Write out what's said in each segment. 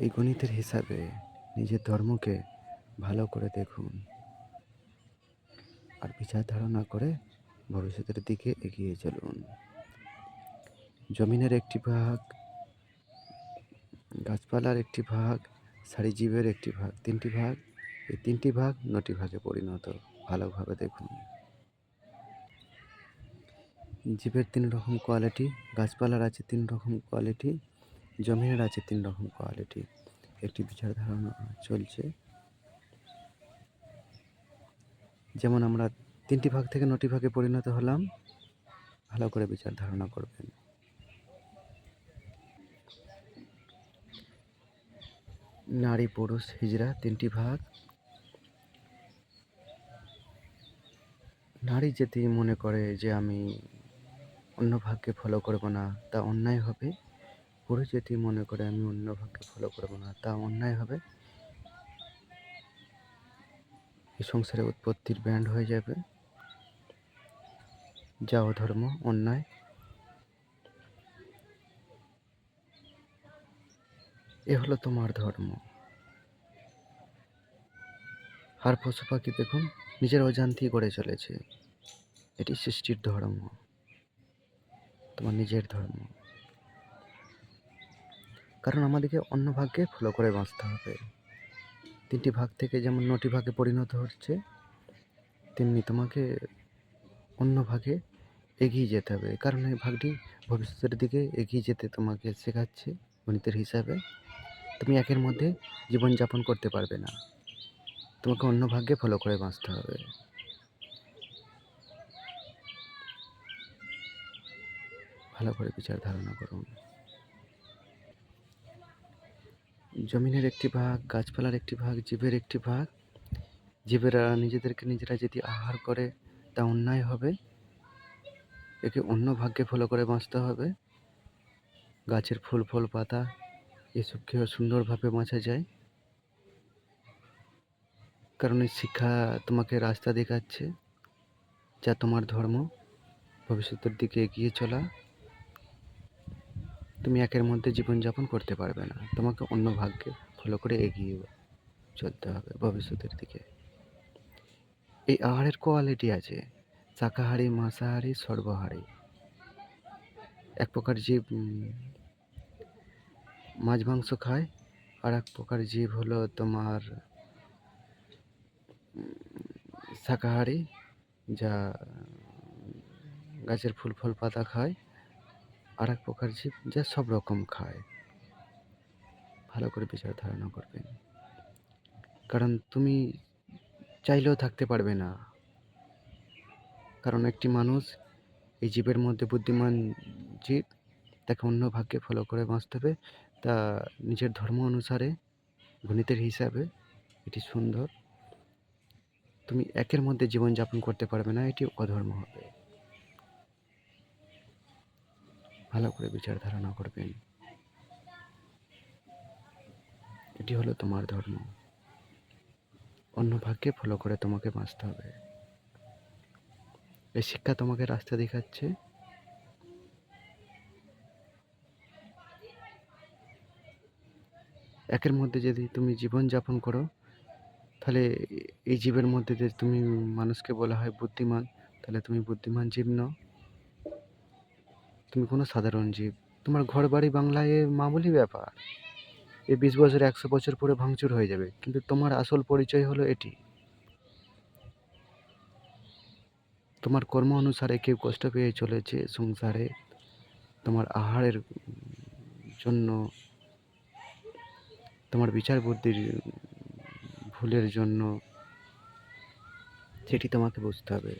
এই গণিতের হিসাবে নিজের ধর্মকে ভালো করে দেখুন আর বিচার ধারণা করে ভবিষ্যতের দিকে এগিয়ে চলুন। জমিনের একটি ভাগ, গাছপালার একটি ভাগ, সারি জীবের একটি ভাগ, 3টি ভাগ। এই 3টি ভাগ 9টি ভাগে পরিণত। ভালোভাবে দেখুন। জীবের 3 রকম কোয়ালিটি, গাছপালার আছে 3 রকম কোয়ালিটি, জমিনের আছে 3 রকম কোয়ালিটি। একটি বিচার ধারণা চলছে। যেমন আমরা 3টি ভাগ থেকে 9টি ভাগে পরিণত হলাম, ভালো করে বিচার ধারণা করবেন। নারী পুরুষ হিজড়া 3টি ভাগ। নারী যদি মনে করে যে আমি অন্য ভাগকে ফলো করব না, তা অন্যায় হবে। পুরুষ যদি মনে করে আমি অন্য ভাগকে ফলো করব না, তা অন্যায় হবে। এই সংসারে উৎপত্তির ব্যান্ড হয়ে যাবে, যা অধর্ম, অন্যায়। এ হলো তোমার ধর্ম। আর পশু পাখি দেখুন নিজের অজান্তেই গড়ে চলেছে। এটি সৃষ্টির ধর্ম, তোমার নিজের ধর্ম। কারণ আমাদেরকে অন্য ভাগকে ফলো করে বাঁচতে হবে। 3টি ভাগ থেকে যেমন 9টি ভাগে পরিণত হচ্ছে, তেমনি তোমাকে অন্য ভাগে এগিয়ে যেতে হবে। কারণ এই ভাগটি ভবিষ্যতের দিকে এগিয়ে যেতে তোমাকে শেখাচ্ছে গণিতের হিসাবে। তুমি একের মধ্যে জীবনযাপন করতে পারবে না, তোমাকে অন্য ভাগ্যে ফলো করে বাঁচতে হবে। ভালো করে বিচার ধারণা করুন। জমিনের একটি ভাগ, গাছপালার একটি ভাগ, জীবের একটি ভাগ। জীবেরা নিজেদেরকে নিজেরা যদি আহার করে, তা অন্যায় হবে। একে অন্য ভাগ্যে ফলো করে বাঁচতে হবে। গাছের ফুল ফল পাতা এসবকেও সুন্দরভাবে বাঁচা যায়, কারণ এই শিক্ষা তোমাকে রাস্তা দেখাচ্ছে, যা তোমার ধর্ম। ভবিষ্যতের দিকে এগিয়ে চলা। তুমি একের মধ্যে জীবনযাপন করতে পারবে না, তোমাকে অন্য ভাগ্যে ফলো করে এগিয়ে চলতে হবে ভবিষ্যতের দিকে। এই আহারের কোয়ালিটি আছে শাকাহারী, মাংসাহারী, সর্বহারী। এক প্রকার জীব মাছ মাংস খায়, আর এক প্রকার জীব হলো তোমার শাকাহারী, যা গাছের ফুল ফল পাতা খায়। আর এক প্রকার জীব যা সব রকম খায়। ভালো করে বিচার ধারণা করবেন, কারণ তুমি চাইলেও থাকতে পারবে না। কারণ একটি মানুষ এই জীবের মধ্যে বুদ্ধিমান জীব, তাকে অন্য ভাগ্যে ফলো করে বাঁচতে হবে। তা নিজের ধর্ম অনুসারে গণিতের হিসাবে এটি সুন্দর। তুমি একের মধ্যে জীবনযাপন করতে পারবে না, এটি অধর্ম হবে। ভালো করে বিচার ধারণা করবেন। এটি হলো তোমার ধর্ম। অন্য ভাগ্যে ফলো করে তোমাকে বাঁচতে হবে। এই শিক্ষা তোমাকে রাস্তা দেখাচ্ছে। একের মধ্যে যদি তুমি জীবনযাপন করো, তাহলে এই জীবের মধ্যে যে তুমি মানুষকে বলা হয় বুদ্ধিমান, তাহলে তুমি বুদ্ধিমান জীব নও। তুমি কোনো সাধারণ জীব। তোমার ঘর বাড়ি বাংলায় মামুলি ব্যাপার। এই 20 বছর 100 বছর পরে ভাঙচুর হয়ে যাবে, কিন্তু তোমার আসল পরিচয় হলো এটি। তোমার কর্ম অনুসারে কেউ কষ্ট পেয়ে চলেছে সংসারে, তোমার আহারের জন্য, তোমার বিচার বুদ্ধির ভুলের জন্য, সেটি তোমাকে বুঝতে হবে।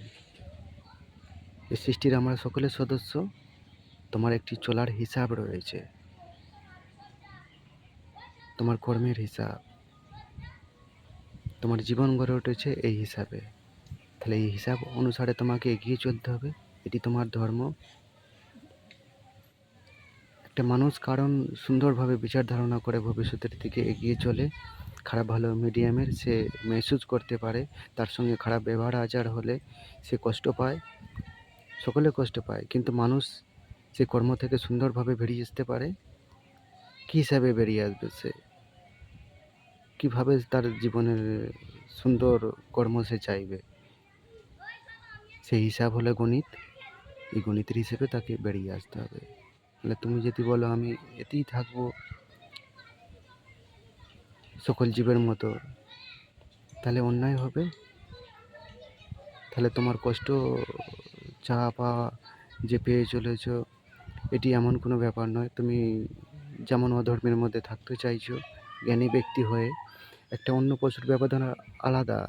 এই সৃষ্টির আমরা সকলের সদস্য। তোমার একটি চলার হিসাব রয়েছে, তোমার কর্মের হিসাব। তোমার জীবন গড়ে উঠেছে এই হিসাবে, তাহলে এই হিসাব অনুসারে তোমাকে এগিয়ে চলতে হবে। এটি তোমার ধর্ম। একটা মানুষ কারণ সুন্দরভাবে বিচার ধারণা করে ভবিষ্যতের দিকে এগিয়ে চলে, খারাপ ভালো মিডিয়ামের সে মেহসুস করতে পারে। তার সঙ্গে খারাপ ব্যবহার আচার হলে সে কষ্ট পায়, সকলে কষ্ট পায়, কিন্তু মানুষ সে কর্ম থেকে সুন্দরভাবে বেরিয়ে আসতে পারে। কী হিসাবে বেরিয়ে আসবে সে? কিভাবে তার জীবনের সুন্দর কর্ম সে চাইবে, সেই হিসাব হলো গণিত। এই গণিতের হিসেবে তাকে বেরিয়ে আসতে হবে। তাহলে তুমি যদি বলো আমি এতেই থাকবো সকল জীবের মতো, তাহলে অন্যায় হবে। তাহলে তোমার কষ্ট চা পাওয়া যে পেয়ে চলেছো, এটি এমন কোনো ব্যাপার নয়। তুমি যেমন অধর্মের মধ্যে থাকতে চাইছো, জ্ঞানী ব্যক্তি হয়ে একটা অন্য পশুর ব্যবধান আলাদা।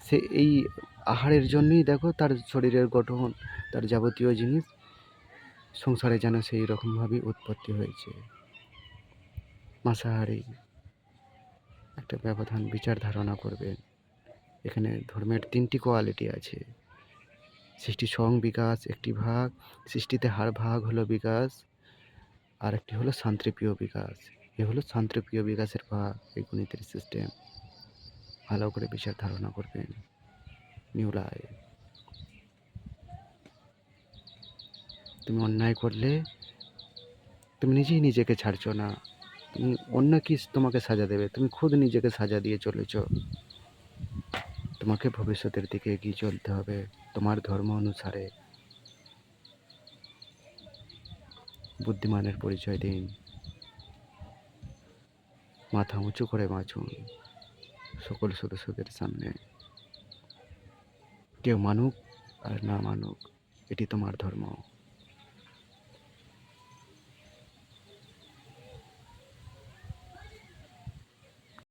সে এই আহারের জন্যই দেখো তার শরীরের গঠন, তার যাবতীয় জিনিস সংসারে যেন সেই রকমভাবেই উৎপত্তি হয়েছে। মাংসাহারি একটা ব্যবধান বিচার ধারণা করবেন। এখানে ধর্মের ৩টি কোয়ালিটি আছে। সৃষ্টি স্বয়ং বিকাশ একটি ভাগ, সৃষ্টিতে হার ভাগ হলো বিকাশ, আর একটি হলো শান্তিপ্রিয় বিকাশ। এ হলো শান্তিপ্রিয় বিকাশের ভাগ। এই গণিতের সিস্টেম ভালো করে বিচার ধারণা করবেন। New life. তুমি অন্যায় করলে তুমি নিজেই নিজেকে ছাড়ছো না, তুমি অন্য কি তোমাকে সাজা দেবে, তুমি খুদ নিজেকে সাজা দিয়ে চলেছ। তোমাকে ভবিষ্যতের দিকে এগিয়ে চলতে হবে তোমার ধর্ম অনুসারে। বুদ্ধিমানের পরিচয় দিন, মাথা উঁচু করে বাঁচুন সকল সদস্যদের সামনে। কেউ মানুক আর না মানুক, এটি তোমার ধর্ম।